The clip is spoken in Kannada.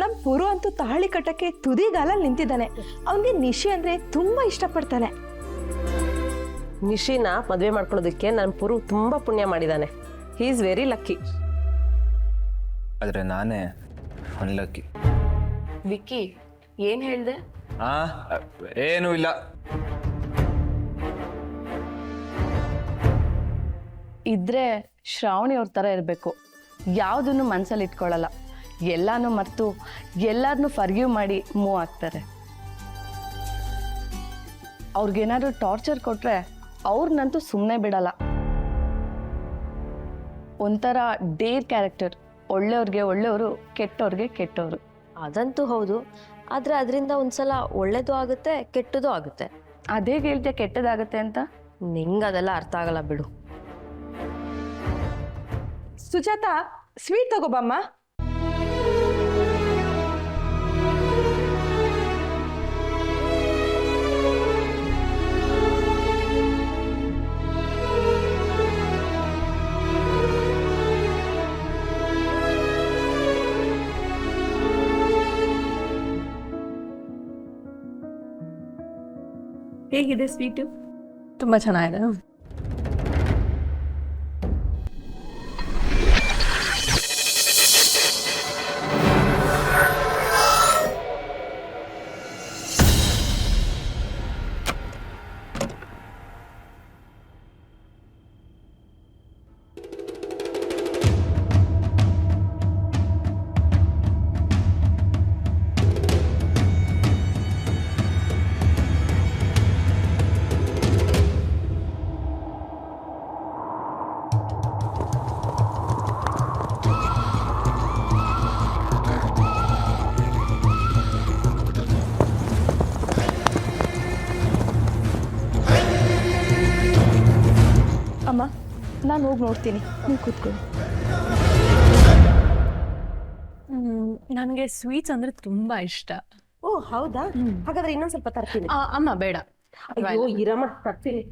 ನಮ್ಮ ಪುರು ಅಂತೂ ತಾಳಿ ಕಟ್ಟಕ್ಕೆ ತುದಿಗಾಲಲ್ಲಿ ನಿಂತಿದ್ದಾನೆ. ಅವನಿಗೆ ನಿಶಿ ಅಂದ್ರೆ ತುಂಬಾ ಇಷ್ಟಪಡ್ತಾನೆ. ನಿಶಿನ ಮದುವೆ ಮಾಡ್ಕೊಳ್ಳೋದಕ್ಕೆ ನನ್ನ ಪುರು ತುಂಬಾ ಪುಣ್ಯ ಮಾಡಿದ್ದಾನೆ. He is very lucky. ಆದರೆ ನಾನೇ ಅನ್ಲಕ್ಕಿ. ವಿಕ್ಕಿ ಏನ್ ಹೇಳ್ದೆ? ಏನೂ ಇಲ್ಲ. ಇದ್ರೆ ಶ್ರಾವಣಿ ಅವ್ರ ಥರ ಇರಬೇಕು. ಯಾವುದನ್ನು ಮನಸ್ಸಲ್ಲಿ ಇಟ್ಕೊಳ್ಳಲ್ಲ, ಎಲ್ಲಾನು ಮರೆತು ಎಲ್ಲಾರನ್ನೂ ಫರ್ಗಿವ್ ಮಾಡಿ ಮೂವ್ ಆಗ್ತಾರೆ. ಅವ್ರಿಗೇನಾದ್ರು ಟಾರ್ಚರ್ ಕೊಟ್ರೆ ಅವ್ರನ್ನಂತೂ ಸುಮ್ಮನೆ ಬಿಡಲ್ಲ. ಒಂಥರ ಡೇರ್ ಕ್ಯಾರೆಕ್ಟರ್. ಒಳ್ಳೆಯವ್ರಿಗೆ ಒಳ್ಳೆಯವರು, ಕೆಟ್ಟವ್ರಿಗೆ ಕೆಟ್ಟವರು. ಅದಂತೂ ಹೌದು. ಆದರೆ ಅದರಿಂದ ಒಂದ್ಸಲ ಒಳ್ಳೇದು ಆಗುತ್ತೆ, ಕೆಟ್ಟದ್ದು ಆಗುತ್ತೆ. ಅದೇ ಹೇಳ್ತೀಯ ಕೆಟ್ಟದಾಗತ್ತೆ ಅಂತ? ನಿಂಗೆ ಅದೆಲ್ಲ ಅರ್ಥ ಆಗಲ್ಲ ಬಿಡು. ಸುಜಾತ, ಸ್ವೀಟ್ ತಗೋಬಮ್ಮ. ಹೇಗಿದೆ ಸ್ವೀಟು? ತುಂಬ ಚೆನ್ನಾಗಿದೆ. ಅಮ್ಮ, ನಾನು ಹೋಗಿ ನೋಡ್ತೀನಿ, ನೀವು ಕೂತ್ಕೊಳ್ಳಿ. ನನಗೆ ಸ್ವೀಟ್ಸ್ ಅಂದ್ರೆ ತುಂಬಾ ಇಷ್ಟ. ಓ ಹೌದಾ? ಹಾಗಾದ್ರೆ ಇನ್ನೊಂದ್ ಸ್ವಲ್ಪ ತರ್ತೀನಿ. ಅಮ್ಮ ಬೇಡ, ಅಯ್ಯೋ ಇರಮ್ಮ, ತರ್ತೀನಿ.